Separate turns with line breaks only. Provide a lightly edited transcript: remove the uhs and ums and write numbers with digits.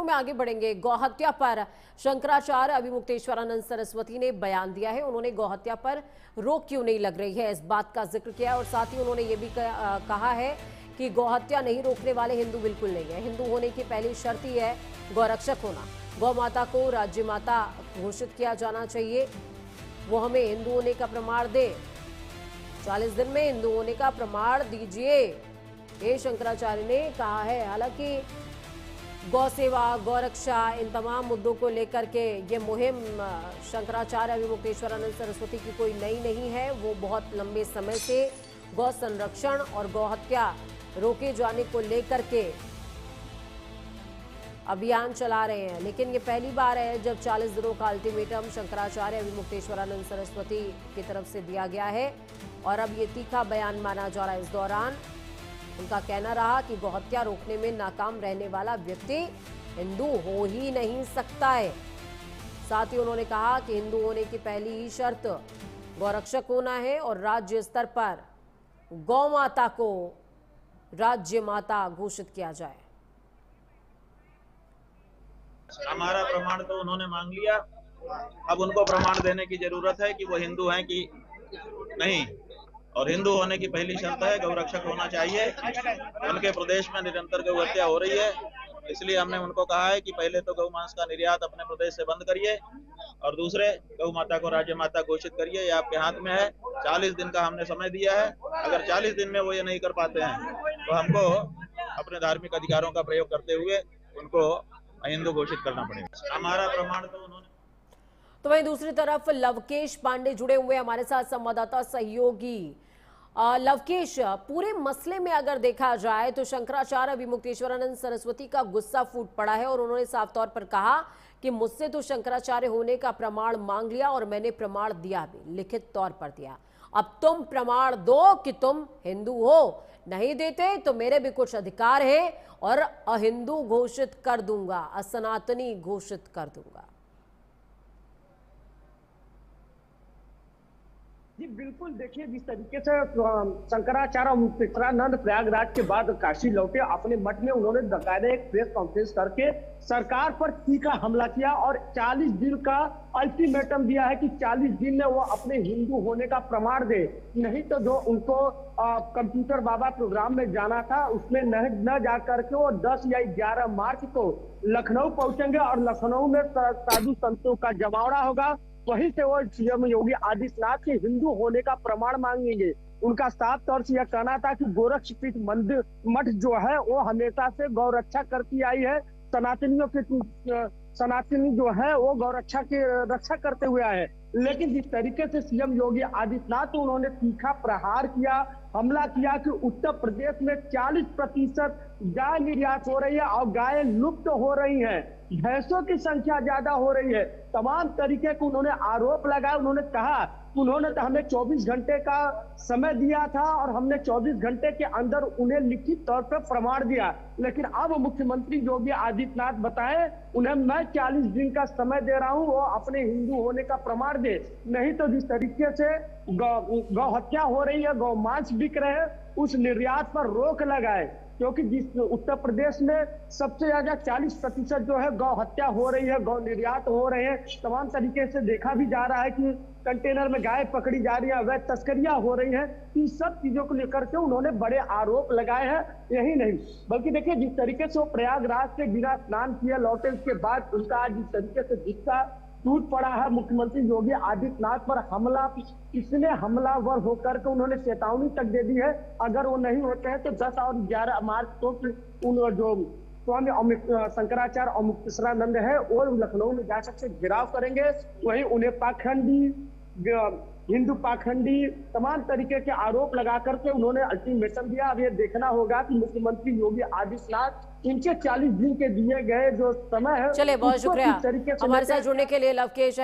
में आगे बढ़ेंगे। गौहत्या पर शंकराचार्य अभिमुक्तेश्वरानंद सरस्वती ने बयान दिया है। उन्होंने गौहत्या पर रोक क्यों नहीं लग रही है, इस बात का जिक्र किया और साथ ही उन्होंने ये भी कहा है कि गौहत्या नहीं रोकने वाले हिंदू बिल्कुल नहीं है। हिंदू होने की पहली शर्त ही है गौरक्षक होना। गौ माता को राज्य माता घोषित किया जाना चाहिए, वो हमें हिंदू होने का प्रमाण दे। 40 दिन में हिंदू होने का प्रमाण दीजिए, ये शंकराचार्य ने कहा है। हालांकि गौ सेवा, गौरक्षा, इन तमाम मुद्दों को लेकर के ये मुहिम शंकराचार्य अभिमुक्तेश्वरानंद सरस्वती की कोई नई नहीं है। वो बहुत लंबे समय से गौ संरक्षण और गौ हत्या रोके जाने को लेकर के अभियान चला रहे हैं, लेकिन ये पहली बार है जब 40 दिनों का अल्टीमेटम शंकराचार्य अभिमुक्तेश्वरानंद सरस्वती की तरफ से दिया गया है और अब ये तीखा बयान माना जा रहा है। इस दौरान उनका कहना रहा कि गौहत्या रोकने में नाकाम रहने वाला व्यक्ति हिंदू हो ही नहीं सकता है। साथ ही उन्होंने कहा कि हिंदू होने की पहली ही शर्त गौरक्षक होना है और राज्य स्तर पर गौ माता को राज्य माता घोषित किया जाए।
हमारा प्रमाण तो उन्होंने मांग लिया, अब उनको प्रमाण देने की जरूरत है कि वो हिंदू हैं कि नहीं। और हिंदू होने की पहली शर्त है गौरक्षक होना चाहिए। उनके प्रदेश में निरंतर गौ हत्या हो रही है, इसलिए हमने उनको कहा है कि पहले तो गौ मांस का निर्यात अपने प्रदेश से बंद करिए और दूसरे गौ माता को राज्य माता घोषित करिए। ये आपके हाथ में है। 40 दिन का हमने समय दिया है। अगर 40 दिन में वो ये नहीं कर पाते हैं तो हमको अपने धार्मिक अधिकारों का प्रयोग करते हुए उनको हिंदू घोषित करना पड़ेगा। हमारा प्रमाण तो उन्होंने।
तो वहीं दूसरी तरफ लवकेश पांडे जुड़े हुए हमारे साथ, संवाददाता सहयोगी लवकेश, पूरे मसले में अगर देखा जाए तो शंकराचार्य अभिमुक्तेश्वरानंद सरस्वती का गुस्सा फूट पड़ा है और उन्होंने साफ तौर पर कहा कि मुझसे तो शंकराचार्य होने का प्रमाण मांग लिया और मैंने प्रमाण दिया भी, लिखित तौर पर दिया। अब तुम प्रमाण दो कि तुम हिंदू हो, नहीं देते तो मेरे भी कुछ अधिकार हैं और अहिंदू घोषित कर दूंगा, असनातनी घोषित कर दूंगा।
जी बिल्कुल, देखिए जिस तरीके से शंकराचार्य अभिमुक्तेश्वरानंद प्रयागराज के बाद काशी लौटे, अपने मठ में उन्होंने बाकायदा एक प्रेस कॉन्फ्रेंस करके सरकार पर तीखा हमला किया और 40 दिन का अल्टीमेटम दिया है कि 40 दिन में वो अपने हिंदू होने का प्रमाण दे, नहीं तो जो उनको कंप्यूटर बाबा प्रोग्राम में जाना था उसमें न जा करके वो 10 या 11 मार्च को लखनऊ पहुंचेंगे और लखनऊ में साधु संतों का जमावड़ा होगा। वहीं से वो सीएम योगी आदित्यनाथ के हिंदू होने का प्रमाण मांगेंगे। उनका साफ तौर से यह कहना था कि गोरक्षपीठ मंदिर मठ जो है वो हमेशा से गौरक्षा करती आई है। सनातनी जो है वो गौरक्षा की रक्षा करते हुए आए हैं, लेकिन जिस तरीके से सीएम योगी आदित्यनाथ उन्होंने तीखा प्रहार किया, हमला किया कि उत्तर प्रदेश में 40% गाय निर्यात हो रही है और गायें लुप्त हो रही हैं, भैंसों की संख्या ज्यादा हो रही है, तमाम तरीके के उन्होंने आरोप लगाए। उन्होंने कहा कि उन्होंने तो हमें 24 घंटे का समय दिया था और हमने 24 घंटे के अंदर उन्हें लिखित तौर पर प्रमाण दिया, लेकिन अब मुख्यमंत्री योगी आदित्यनाथ बताए उन्हें मैं 40 दिन का समय दे रहा हूं, वो अपने हिंदू होने का प्रमाण दे, नहीं तो जिस तरीके से गौ हत्या हो रही है, गौ मांस बिक रहे हैं, उस निर्यात पर रोक लगाए। क्योंकि जिस उत्तर प्रदेश में सबसे ज्यादा 40% जो है गौ हत्या हो रही है, गौ निर्यात हो रहे हैं, तमाम तरीके से देखा भी जा रहा है कि कंटेनर में गाय पकड़ी जा रही है, अवैध तस्करियां हो रही हैं। इन सब चीजों को लेकर के उन्होंने बड़े आरोप लगाए हैं। यही नहीं बल्कि देखिए जिस तरीके से वो प्रयागराज से बिना स्नान किए लौटे, उसके बाद उनका आज जिस तरीके से गुस्सा टूट पड़ा है मुख्यमंत्री योगी आदित्यनाथ पर, हमला इसने हमलावर होकर के उन्होंने चेतावनी तक दे दी है, अगर वो नहीं होते हैं तो 10 और 11 मार्च को उन जो स्वामी शंकराचार्य अभिमुक्तेश्वरानंद है वो लखनऊ में जाकर के घिराव करेंगे। वहीं उन्हें पाखंडी, हिंदू पाखंडी, तमाम तरीके के आरोप लगा करके उन्होंने अल्टीमेटम दिया। अब ये देखना होगा कि मुख्यमंत्री योगी आदित्यनाथ इनके 40 दिन के दिए गए जो समय है,
चलिए बहुत शुक्रिया हमारे साथ जुड़ने के लिए लवकेश।